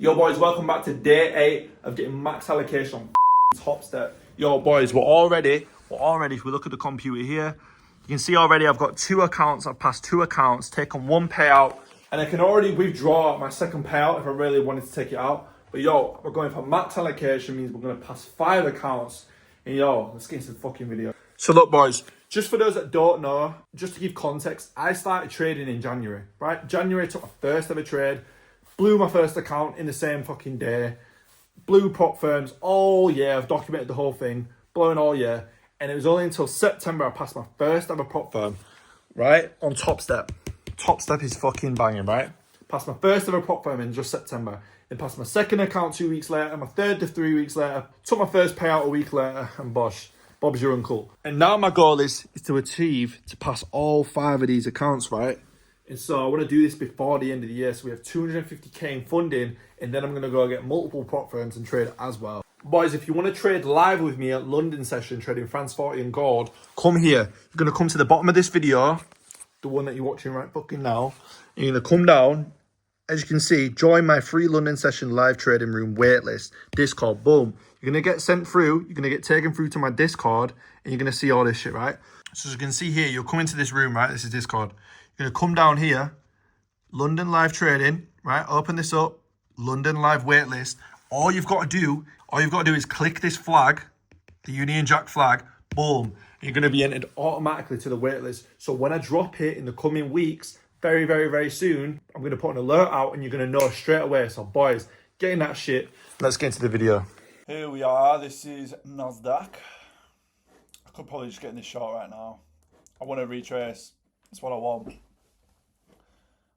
Yo boys, welcome back to day 8 of getting max allocation on Top Step. Yo boys, we're all ready. If we look at the computer here, you can see already I've got 2 accounts. I've passed 2 accounts, taken 1 payout, and I can already withdraw my second payout if I really wanted to take it out. But yo, we're going for max allocation, means we're going to pass 5 accounts. And yo, let's get into the fucking video. So look boys, just for those that don't know, just to give context, I started trading in January, right? January took my first ever trade. Blew my first account in the same fucking day. Blew prop firms all year. I've documented the whole thing. Blowing all year. And it was only until September I passed my first ever prop firm. Right? On Top Step. Top Step is fucking banging, right? Passed my first ever prop firm in just September. Then passed my second account 2 weeks later. My third to 3 weeks later. Took my first payout a week later. And bosh. Bob's your uncle. And now my goal is to pass all 5 of these accounts, right? And so I want to do this before the end of the year. So we have 250k in funding, and then I'm going to go get multiple prop firms and trade as well. Boys, if you want to trade live with me at London session, trading France 40 and gold, come here. You're going to come to the bottom of this video, the one that you're watching right fucking now. And you're going to come down. As you can see, join my free London session live trading room waitlist, Discord, boom. You're going to get sent through. You're going to get taken through to my Discord, and you're going to see all this shit, right? So as you can see here, you'll come into this room, right? This is Discord. You're going to come down here, London live trading, right? Open this up, London live waitlist. All you've got to do is click this flag, the Union Jack flag, boom. You're going to be entered automatically to the waitlist. So when I drop it in the coming weeks, very, very, very soon, I'm going to put an alert out and you're going to know straight away. So boys, getting that shit. Let's get into the video. Here we are. This is NASDAQ. I could probably just get in this short right now. I want to retrace. That's what I want.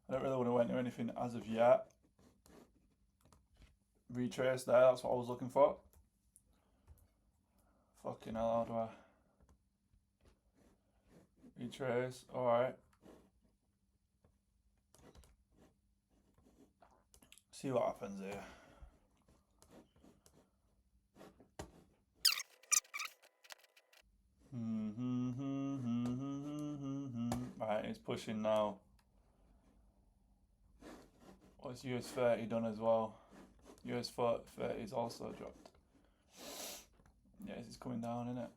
I don't really want to went to anything as of yet. Retrace there, that's what I was looking for. Fucking hell, how do I retrace? Alright. See what happens here. Right, it's pushing now. What's US 30 done as well? US 30 is also dropped. Yeah, it's coming down, isn't it?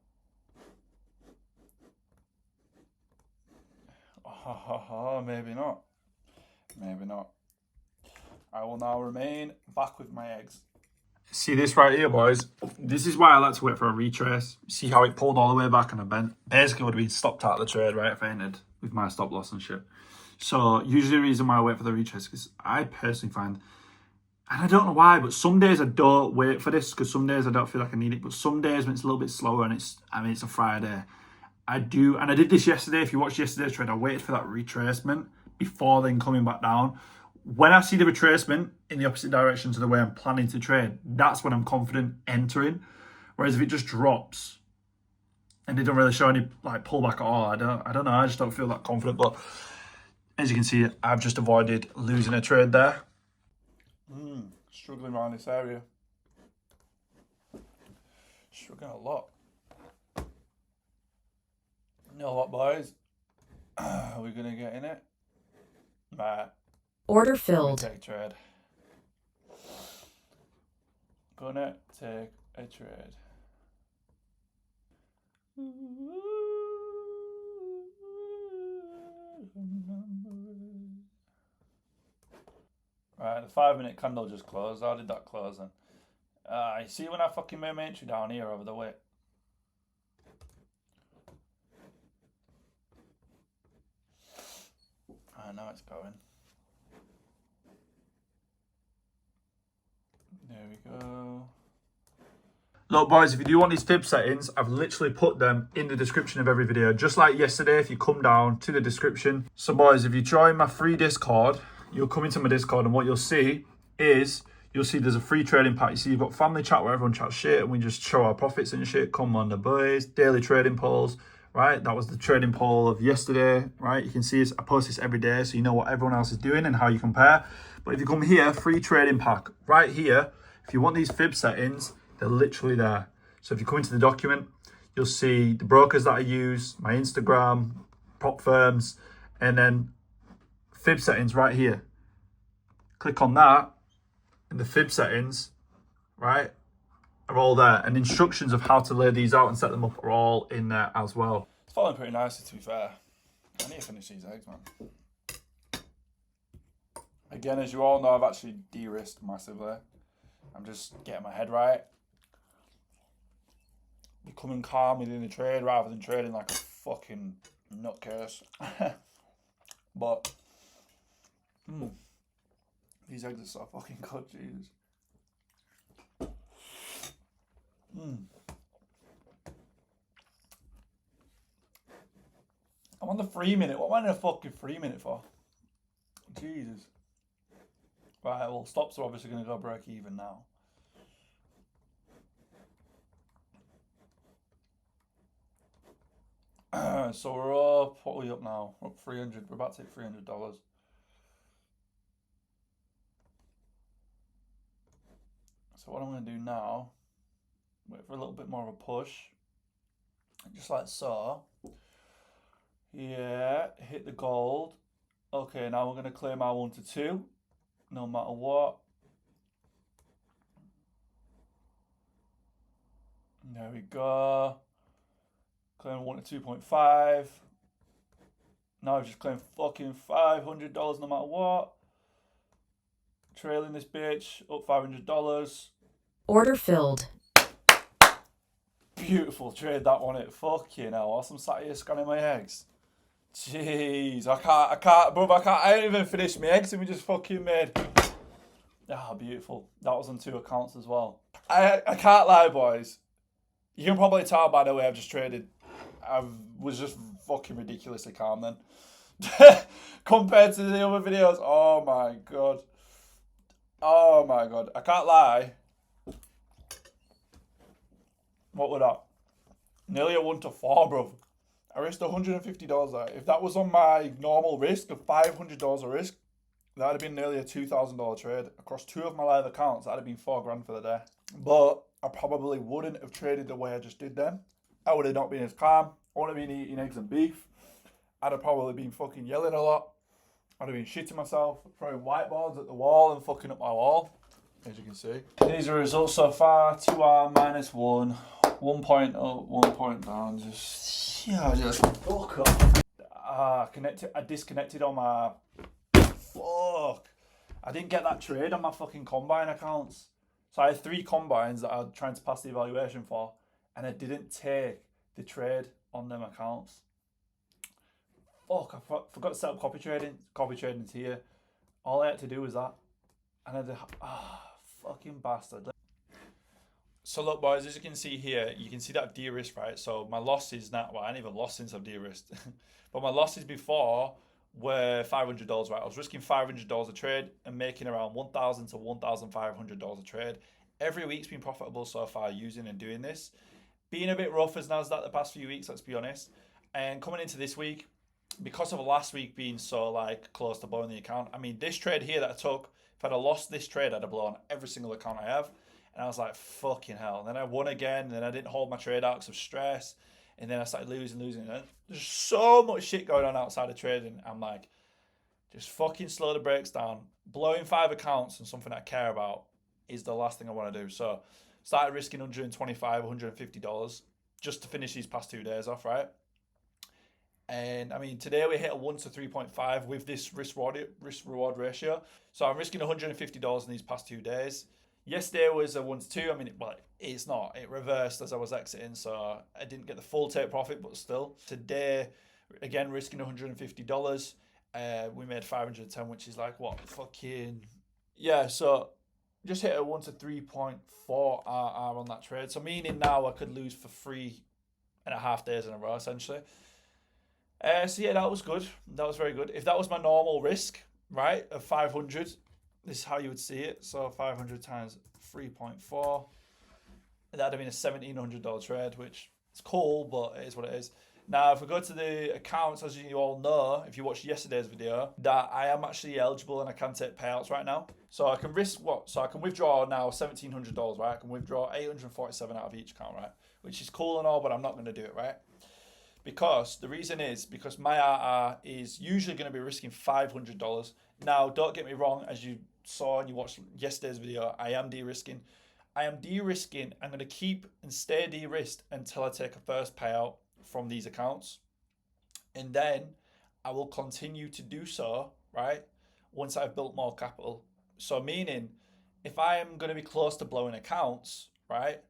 Oh, maybe not. Maybe not. I will now remain back with my eggs. See this right here, boys? This is why I like to wait for a retrace. See how it pulled all the way back and I bent? Basically would have been stopped out of the trade, right, if I ended with my stop loss and shit. So usually the reason why I wait for the retrace is I personally find, and I don't know why, but some days I don't wait for this because some days I don't feel like I need it. But some days when it's a little bit slower and it's a Friday, I do. And I did this yesterday. If you watched yesterday's trade, I waited for that retracement before then coming back down. When I see the retracement in the opposite direction to the way I'm planning to trade, that's when I'm confident entering. Whereas if it just drops and it don't really show any like pullback at all, I don't know. I just don't feel that confident. But as you can see, I've just avoided losing a trade there. Struggling around this area. Struggling a lot. You know what, boys? Are we going to get in it? Nah. Order filled. Take a trade. Gonna take a trade. Right, the 5-minute candle just closed. How did that close then? You see when I fucking made my entry down here over the wick? I know it's going. There we go. Look, boys, if you do want these fib settings, I've literally put them in the description of every video. Just like yesterday, if you come down to the description. So, boys, if you join my free Discord, you'll come into my Discord and what you'll see is, there's a free trading pack. You see, you've got family chat where everyone chats shit and we just show our profits and shit. Come on, the boys. Daily trading polls, right? That was the trading poll of yesterday, right? You can see I post this every day so you know what everyone else is doing and how you compare. But if you come here, free trading pack, right here, if you want these fib settings, they're literally there. So if you come into the document, you'll see the brokers that I use, my Instagram, prop firms, and then fib settings right here. Click on that, and the fib settings, right, are all there. And instructions of how to lay these out and set them up are all in there as well. It's falling pretty nicely, to be fair. I need to finish these eggs, man. Again, as you all know, I've actually de-risked massively. I'm just getting my head right. Becoming calm within the trade rather than trading like a fucking nutcase. But these eggs are so fucking good, Jesus. I'm on the 3 minute. What am I in a fucking 3 minute for? Jesus. Right, well, stops are obviously going to go break even now. So we're up, what are we up now? We're up 300, we're about to hit $300. So what I'm going to do now, wait for a little bit more of a push, just like so. Yeah, hit the gold. Okay, now we're going to claim our 1 to 2, no matter what. There we go. Claim 1 to 2.5. Now I've just claimed fucking $500 no matter what. Trailing this bitch, up $500. Order filled. Beautiful trade that one. It fucking hell. Whilst I'm sat here scanning my eggs. Jeez, I can't, bro. I ain't even finished my eggs and we just fucking made. Ah, beautiful. That was on 2 accounts as well. I can't lie, boys. You can probably tell by the way I've just traded. I was just fucking ridiculously calm then. Compared to the other videos. Oh my god. Oh my god. I can't lie. What was that? Nearly a 1 to 4, bro. I risked $150 there. If that was on my normal risk of $500 a risk, that would have been nearly a $2,000 trade. Across 2 of my live accounts, that would have been $4,000 for the day. But I probably wouldn't have traded the way I just did then. I would have not been as calm. I would have been eating eggs and beef. I'd have probably been fucking yelling a lot. I'd have been shitting myself, throwing whiteboards at the wall and fucking up my wall, as you can see. These are results so far. 2R -1. 1 point up, 1 point down. Just fuck up. I disconnected on my... Fuck. I didn't get that trade on my fucking combine accounts. So I had 3 combines that I was trying to pass the evaluation for, and I didn't take the trade on them accounts. Fuck, I forgot to set up copy trading. Copy trading's here. All I had to do was that. And I did, fucking bastard. So look, boys, as you can see here, you can see that de-risk, right? So my losses now, well, I ain't even lost since I've de-risked. But my losses before were $500, right? I was risking $500 a trade and making around $1,000 to $1,500 a trade. Every week's been profitable so far using and doing this. Being a bit rough as NASDAQ the past few weeks, let's be honest. And coming into this week, because of last week being so like close to blowing the account, I mean, this trade here that I took, if I'd have lost this trade, I'd have blown every single account I have. And I was like, fucking hell. And then I won again, and then I didn't hold my trade out because of stress. And then I started losing. And there's so much shit going on outside of trading. I'm like, just fucking slow the brakes down. Blowing 5 accounts on something I care about is the last thing I want to do. So started risking $125, $150 just to finish these past 2 days off, right? And I mean, today we hit a 1 to 3.5 with this risk reward ratio. So I'm risking $150 in these past 2 days. Yesterday was a 1 to 2. I mean, well, it's not. It reversed as I was exiting, so I didn't get the full take profit, but still. Today, again, risking $150. We made 510, which is like, what, fucking... Yeah, so just hit a 1 to 3.4 RR on that trade. So meaning now I could lose for 3.5 days in a row, essentially. So yeah, that was good. That was very good. If that was my normal risk, right, of 500, this is how you would see it. So 500 times 3.4. That'd have been a $1,700 trade, which is cool, but it is what it is. Now, if we go to the accounts, as you all know, if you watched yesterday's video, that I am actually eligible and I can take payouts right now. So I can risk what? So I can withdraw now $1,700, right? I can withdraw 847 out of each account, right? Which is cool and all, but I'm not going to do it, right? Because the reason is because my RR is usually going to be risking $500. Now, don't get me wrong, as you saw and you watched yesterday's video, I am de-risking. I'm going to keep and stay de-risked until I take a first payout from these accounts. And then I will continue to do so, right? Once I've built more capital. So meaning, if I am going to be close to blowing accounts, right?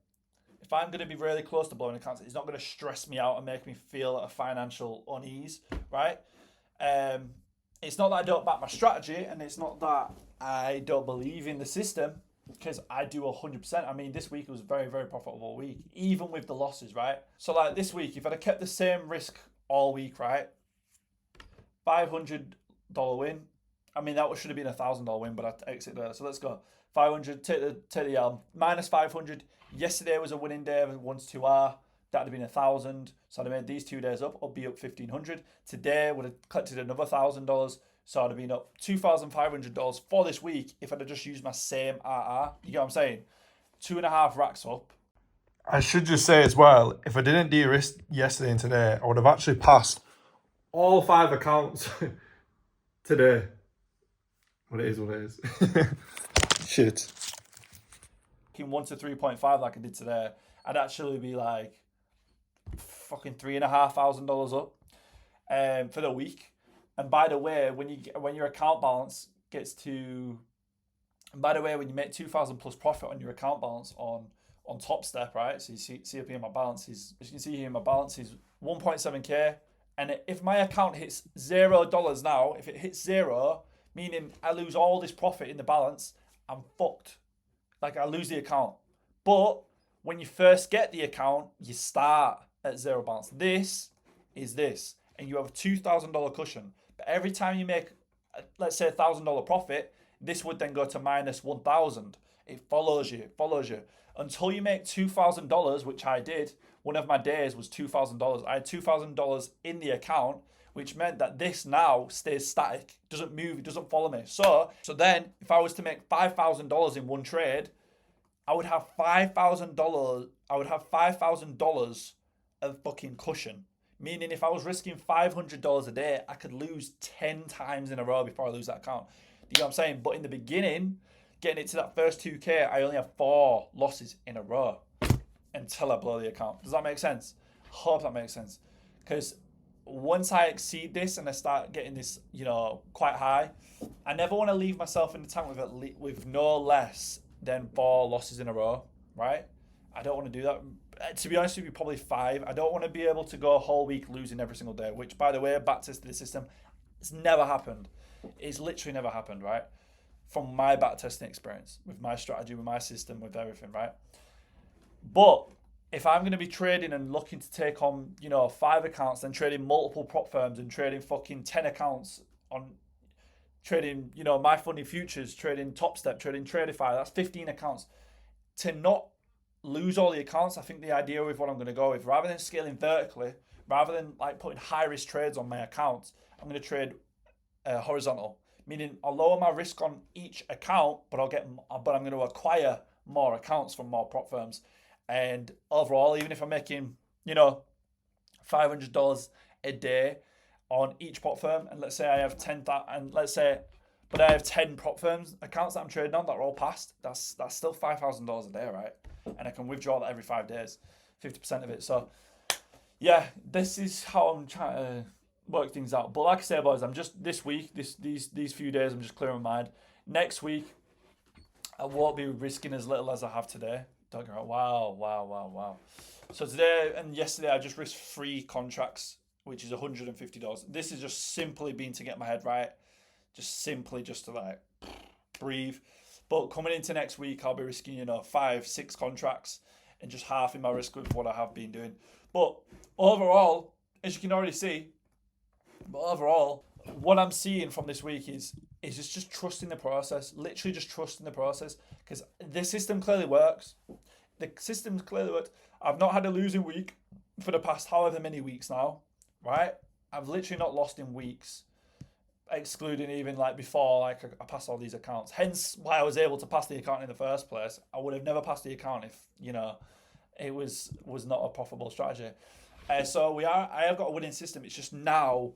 If I'm going to be really close to blowing accounts, it's not going to stress me out and make me feel a financial unease, right? It's not that I don't back my strategy, and it's not that I don't believe in the system, because I do 100%. I mean, this week was a very, very profitable week, even with the losses, right? So like this week, if I'd have kept the same risk all week, right? $500 win. I mean, that should have been $1,000 win, but I exited there. So let's go. 500, take the L. Minus 500. Yesterday was a winning day of 1 to 2R. That'd have been 1,000. So I'd have made these 2 days up. I'll be up 1,500. Today would have collected another $1,000. So I'd have been up $2,500 for this week if I'd have just used my same RR. You get what I'm saying? 2.5 racks up. I should just say as well, if I didn't de-risk yesterday and today, I would have actually passed all 5 accounts today. What it is. Shit. 1 to 3.5 like I did today, I'd actually be like fucking $3,500 up for the week. And by the way, when your account balance gets to, and by the way, when you make 2,000 plus profit on your account balance on Top Step, right? So you see up here my balance is, as you can see here, my balance is 1.7k. And if my account hits $0 now, if it hits 0, meaning I lose all this profit in the balance, I'm fucked. Like, I lose the account. But when you first get the account, you start at 0 balance. This is this, and you have a $2,000 cushion. But every time you make, let's say, $1,000 profit, this would then go to minus 1,000. It follows you, until you make $2,000, which I did. One of my days was $2,000. I had $2,000 in the account, which meant that this now stays static, doesn't move, it doesn't follow me. So then if I was to make $5,000 in one trade, I would have $5,000. I would have $5,000 of fucking cushion. Meaning if I was risking $500 a day, I could lose 10 times in a row before I lose that account. You know what I'm saying? But in the beginning, getting it to that first 2K, I only have 4 losses in a row until I blow the account. Does that make sense? Hope that makes sense. Because once I exceed this and I start getting this, quite high, I never want to leave myself in the tank with no less than 4 losses in a row, right? I don't want to do that. To be honest with you, probably 5. I don't want to be able to go a whole week losing every single day, which, by the way, backtested the system. It's never happened. It's literally never happened, right? From my backtesting experience, with my strategy, with my system, with everything, right? But if I'm going to be trading and looking to take on, 5 accounts, then trading multiple prop firms and trading fucking 10 accounts on trading, my funding futures, trading Top Step, trading Tradify, that's 15 accounts. To not lose all the accounts, I think the idea with what I'm going to go with, rather than scaling vertically, rather than like putting high risk trades on my accounts, I'm going to trade horizontal, meaning I'll lower my risk on each account, but I'm going to acquire more accounts from more prop firms. And overall, even if I'm making, $500 a day on each prop firm, and let's say I have 10, and let's say, but I have 10 prop firms accounts that I'm trading on that are all passed, that's still $5,000 a day, right? And I can withdraw that every 5 days, 50% of it. So yeah, this is how I'm trying to work things out. But like I say, boys, I'm just this week, these few days, I'm just clearing my mind. Next week, I won't be risking as little as I have today. Don't go, wow. So today and yesterday, I just risked 3 contracts, which is $150. This is just simply been to get my head right. Just to like breathe. But coming into next week, I'll be risking, 5, 6 contracts and just halving my risk with what I have been doing. But overall, as you can already see, what I'm seeing from this week is just trusting the process. Literally just trusting the process, because the system clearly works. I've not had a losing week for the past however many weeks now, right? I've literally not lost in weeks, excluding even like before, like I passed all these accounts. Hence why I was able to pass the account in the first place. I would have never passed the account if, it was not a profitable strategy. So I have got a winning system. It's just now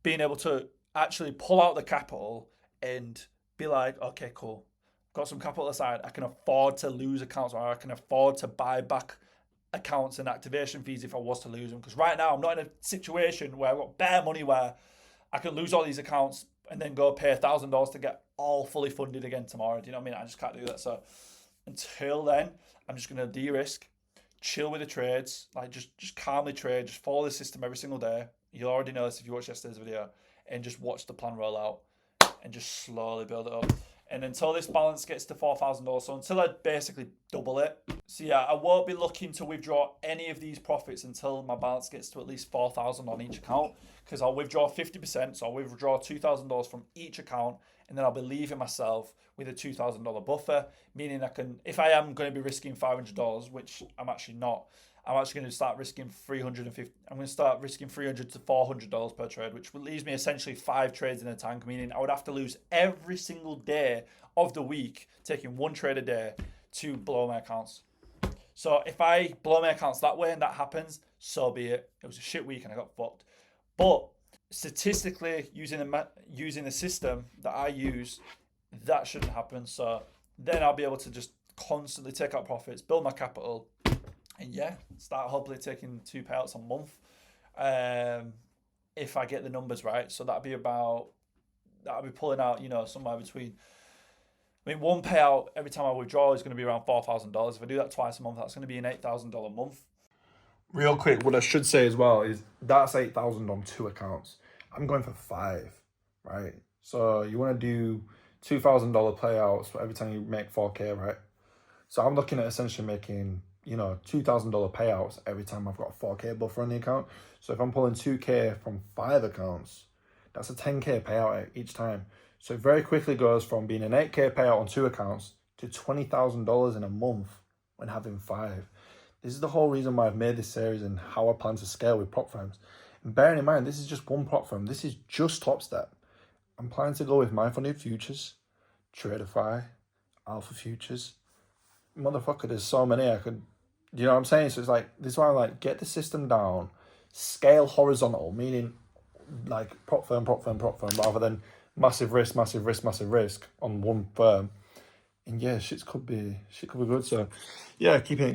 being able to actually pull out the capital and be like, okay, cool. Got some capital aside. I can afford to lose accounts, or I can afford to buy back accounts and activation fees if I was to lose them. Because right now I'm not in a situation where I've got bare money where I can lose all these accounts and then go pay $1,000 to get all fully funded again tomorrow. Do you know what I mean? I just can't do that. So until then, I'm just gonna de-risk, chill with the trades, like just calmly trade, just follow the system every single day. You'll already know this if you watched yesterday's video, and just watch the plan roll out and just slowly build it up. And until this balance gets to $4,000, so until I basically double it. So yeah, I won't be looking to withdraw any of these profits until my balance gets to at least 4,000 on each account, because I'll withdraw 50%, so I'll withdraw $2,000 from each account, and then I'll be leaving myself with a $2,000 buffer, meaning I can, if I am going to be risking $500, which I'm actually not, I'm actually going to start risking $350. I'm going to start risking $300 to $400 per trade, which leaves me essentially 5 trades in a tank, meaning I would have to lose every single day of the week, taking 1 trade a day to blow my accounts. So if I blow my accounts that way and that happens, so be it. It was a shit week and I got fucked. But statistically, using the system that I use, that shouldn't happen. So then I'll be able to just constantly take out profits, build my capital, and yeah, start hopefully taking 2 payouts a month, if I get the numbers right. So that'll be pulling out, you know, somewhere between, I mean, 1 payout every time I withdraw is going to be around $4,000. If I do that twice a month, that's going to be an $8,000 month. Real quick, what I should say as well is that's 8,000 on 2 accounts. I'm going for 5, right? So you want to do $2,000 payouts for every time you make 4K, right? So I'm looking at essentially making, you know, $2,000 payouts every time I've got a 4K buffer on the account. So if I'm pulling 2K from 5 accounts, that's a 10K payout each time. So it very quickly goes from being an 8K payout on 2 accounts to $20,000 in a month when having 5. This is the whole reason why I've made this series and how I plan to scale with prop firms. And bearing in mind, this is just one prop firm. This is just Top Step. I'm planning to go with My Funded Futures, Traderify, Alpha Futures. Motherfucker, there's so many I could, you know what I'm saying? So it's like, this is why I'm like, get the system down, scale horizontal, meaning like prop firm, rather than massive risk on one firm. And yeah, shit could be good. So yeah, keeping it